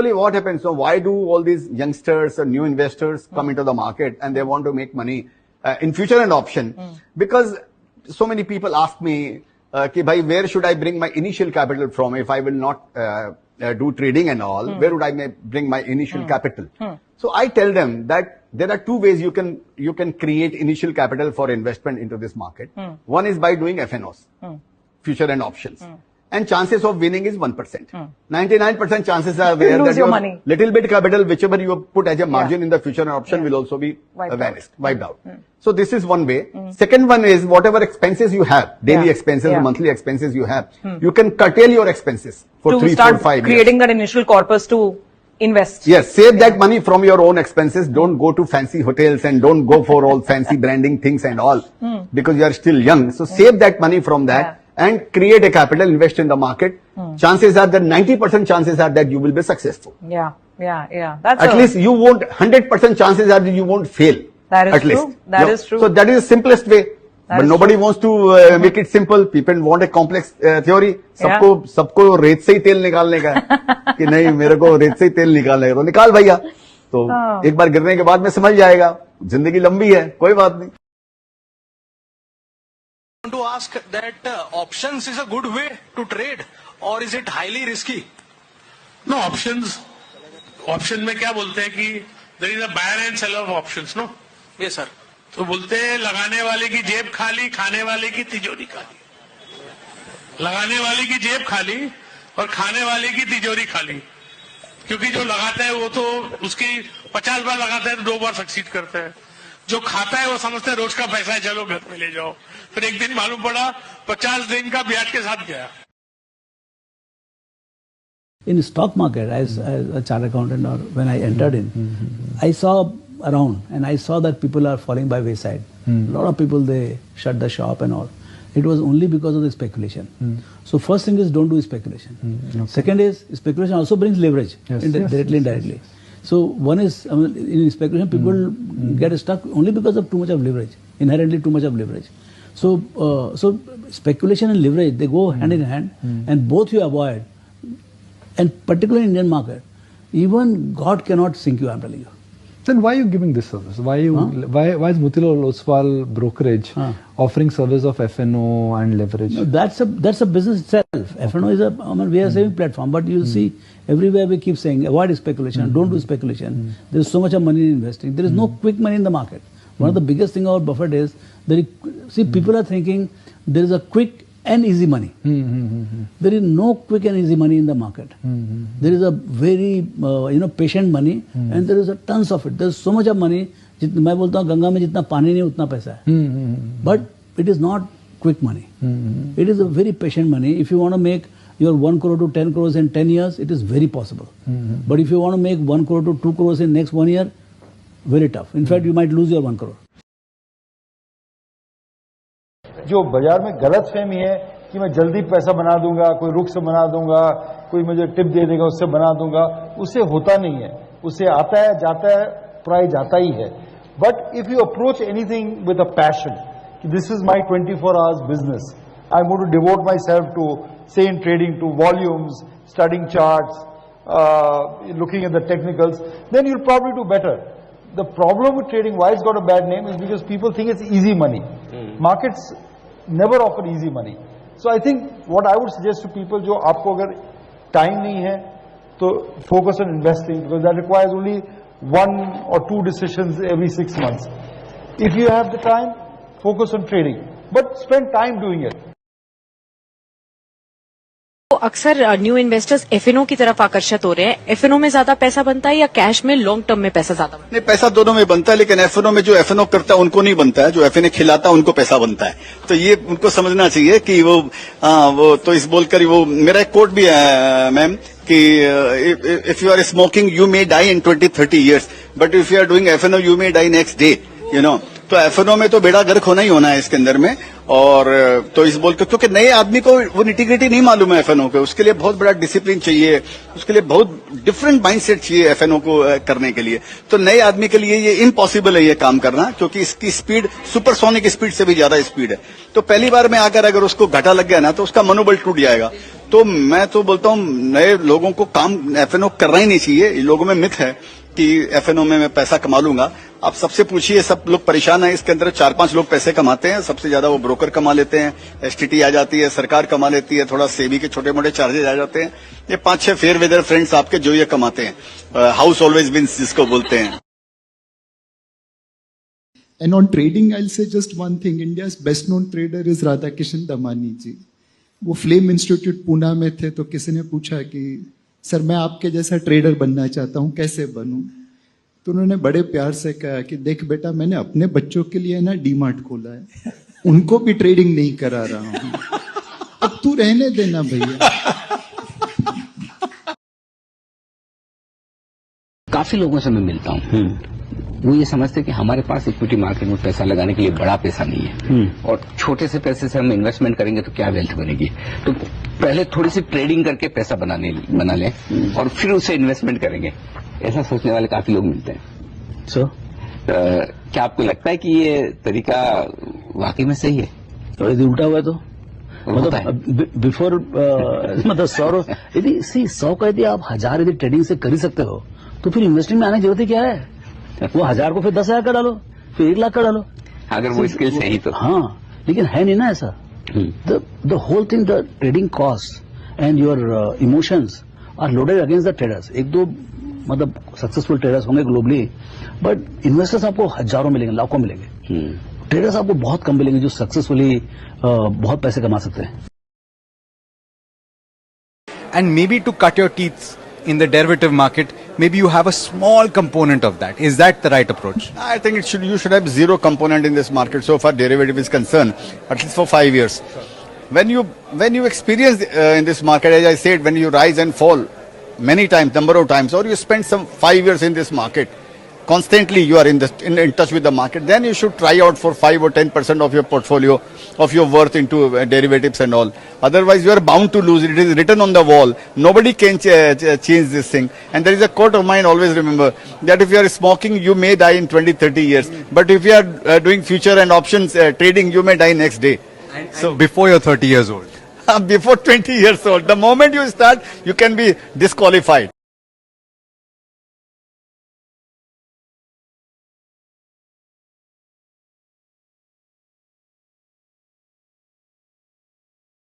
usually what happens, so why do all these youngsters or new investors come into the market and they want to make money in future and option? Because so many people ask me, where should I bring my initial capital from if I will not do trading and all? Where would I bring my initial capital? So I tell them that there are two ways you can create initial capital for investment into this market. One is by doing FNOs, future and options. And chances of winning is 1%. 99% chances are there that your money. Little bit capital, whichever you put as a margin in the future and option will also be wiped out. So this is one way. Second one is whatever expenses you have, daily expenses, monthly expenses you have, you can curtail your expenses for 3, 4, 5 years. Creating that initial corpus to invest. Yes, save that money from your own expenses. Don't go to fancy hotels and don't go for all fancy branding things and all because you are still young. So save that money from that. And create a capital, invest in the market. Chances are that 90% chances are that you will be successful. That's at least you won't, 100% chances are that you won't fail. That is at true. Least. That is true. So that is the simplest way. But nobody wants to make it simple. People want a complex theory. सबको रेत से ही तेल निकालने का है कि नहीं मेरे को रेत से ही तेल निकालने का तो निकाल भैया तो एक बार गिरने के बाद में समझ जाएगा जिंदगी लंबी है कोई बात नहीं. To ask that options is a good way to trade or is it highly risky? No, option में क्या बोलते हैं कि there is a buyer and seller of options, no? Yes, sir. तो बोलते हैं लगाने वाले की जेब खाली, खाने वाले की तिजोरी खाली. लगाने वाले की जेब खाली और खाने वाले की तिजोरी खाली. क्योंकि जो लगाता है वो तो उसकी 50 बार लगाता है तो 2 बार सक्सीड करता है. जो खाता है वो समझता है रोज का पैसा है चलो घर में ले जाओ. फिर एक दिन मालूम पड़ा 50 दिन का ब्याज के साथ गया. In stock market, as a chartered accountant, or when I entered in, I saw around and I saw that people are falling by wayside. A lot of people, they shut the shop and all. It was only because of the speculation. So first thing is don't do speculation. Second is speculation also brings leverage, directly and indirectly. So one is, in speculation, people get stuck only because of too much of leverage, inherently too much of leverage. So, so speculation and leverage, they go hand in hand, and both you avoid. And particularly in Indian market, even God cannot sink you, I'm telling you. Then why are you giving this service? Why is Motilal Oswal brokerage offering service of FNO and leverage? No, that's a business itself. FNO is we are saving platform, but you see everywhere we keep saying avoid speculation, don't do speculation. There is so much of money in investing. There is no quick money in the market. One of the biggest thing about Buffett is see people are thinking there is a quick and easy money. There is no quick and easy money in the market. There is a very patient money, and there is a tons of it. There is so much of money. मैं बोलता हूँ गंगा में जितना पानी नहीं उतना पैसा है. But it is not quick money. It is a very patient money. If you want to make your 1 crore to 10 crores in 10 years, it is very possible. But if you want to make 1 crore to 2 crores in next 1 year, very tough. In fact, you might lose your 1 crore. जो बाजार में गलत फहमी है कि मैं जल्दी पैसा बना दूंगा, कोई रुख से बना दूंगा, कोई मुझे टिप दे देगा उससे बना दूंगा, उससे होता नहीं है. उससे आता है जाता है प्राइस आता ही है. But if you approach anything with a passion, this is my 24 hours business, I am going to devote myself to say in trading, to volumes, studying charts, looking at the technicals, then you'll probably do better. The problem with trading, why it's got a bad name, is because people think it's easy money. Markets never offer easy money. So I think what I would suggest to people, जो आपको अगर time नहीं है, तो focus on investing, because that requires only 1 or 2 decisions every 6 months. If you have the time, focus on trading, but spend time doing it. अक्सर new investors F&O की तरफ आकर्षित हो रहे हैं. एफएनओ में ज्यादा पैसा बनता है या कैश में लॉन्ग टर्म में पैसा ज्यादा बनता है? नहीं, पैसा दोनों में बनता है, लेकिन एफएनओ में जो एफएनओ करता है उनको नहीं बनता है, जो एफएनओ खिलाता है उनको पैसा बनता है. तो ये उनको समझना चाहिए कि वो तो इस बोलकर वो मेरा एक कोट भी है मैम कि if you are smoking you may die in 20-30 years, but if you are doing FNO you may die next day. तो एफएनओ में तो बेड़ा गर्क होना ही होना है इसके अंदर में। और तो इस बोल के, क्योंकि नए आदमी को वो निटिग्रिटी नहीं मालूम है एफएनओ के, उसके लिए बहुत बड़ा डिसिप्लिन चाहिए, उसके लिए बहुत डिफरेंट माइंडसेट चाहिए एफएनओ को करने के लिए। तो नए आदमी के लिए ये इम्पॉसिबल है ये काम करना, क्योंकि इसकी स्पीड सुपरसोनिक स्पीड से भी ज्यादा स्पीड है। तो पहली बार में आकर अगर उसको घाटा लग गया ना तो उसका मनोबल टूट जाएगा। तो मैं तो बोलता हूँ नए लोगों को काम एफएनओ करना ही नहीं चाहिए। लोगों में मिथ है कि एफएनओ में मैं पैसा कमा लूंगा। आप सबसे पूछिए, सब लोग परेशान हैं इसके अंदर। 4-5 लोग पैसे कमाते हैं, सबसे ज्यादा वो ब्रोकर कमा लेते हैं, एसटीटी आ जाती है, सरकार कमा लेती है, थोड़ा सेबी के छोटे मोटे चार्जेस आ जाते हैं। ये 5-6 फेयर वेदर फ्रेंड्स आपके जो ये कमाते हैं, हाउस ऑलवेज विंस जिसको बोलते हैं। And on trading, I'll say just one thing. India's best known trader is Radhakishan Damani जी। वो फ्लेम इंस्टीट्यूट पूना में थे, तो किसी ने पूछा कि सर मैं आपके जैसा ट्रेडर बनना चाहता हूँ, कैसे बनूं? तो उन्होंने बड़े प्यार से कहा कि देख बेटा, मैंने अपने बच्चों के लिए ना डीमार्ट खोला है, उनको भी ट्रेडिंग नहीं करा रहा हूँ, अब तू रहने देना भैया। काफी लोगों से मैं मिलता हूँ, वो ये समझते हैं कि हमारे पास इक्विटी मार्केट में पैसा लगाने के लिए बड़ा पैसा नहीं है, और छोटे से पैसे से हम इन्वेस्टमेंट करेंगे तो क्या वेल्थ बनेगी। तो पहले थोड़ी सी ट्रेडिंग करके पैसा बना लें और फिर उसे इन्वेस्टमेंट करेंगे, ऐसा सोचने वाले काफी लोग मिलते हैं। सो क्या आपको लगता है कि ये तरीका वाकई में सही है? तो यदि उल्टा हुआ तो मतलब बिफोर मतलब 100 यदि 100 का यदि आप 1000 यदि ट्रेडिंग से कर ही सकते हो, तो फिर इन्वेस्टिंग में आने की जरूरत ही क्या है? वो 1000 को फिर 10,000 का डालो, फिर 1 लाख का डालो, अगर वो स्किल सही तो। हाँ, लेकिन है नहीं ना ऐसा। The whole thing, the trading cost and your emotions are loaded against the traders. 1-2 मतलब सक्सेसफुल ट्रेडर्स होंगे ग्लोबली, बट इन्वेस्टर्स आपको हजारों मिलेंगे, लाखों मिलेंगे। ट्रेडर्स आपको बहुत कम मिलेंगे जो सक्सेसफुली बहुत पैसे कमा सकते हैं। And maybe to cut your teeth in the derivative market, maybe you have a small component of that. Is that the right approach? I think you should have zero component in this market so far derivative is concerned, at least for 5 years. When you experience in this market, as I said, when you rise and fall many times, number of times, or you spend some 5 years in this market, constantly you are in touch with the market, then you should try out for 5 or 10% of your portfolio, of your worth into derivatives and all. Otherwise, you are bound to lose. It is written on the wall. Nobody can change this thing. And there is a quote of mine, always remember, that if you are smoking, you may die in 20-30 years. But if you are doing future and options trading, you may die next day. So before you're 30 years old. Before 20 years old. The moment you start, you can be disqualified.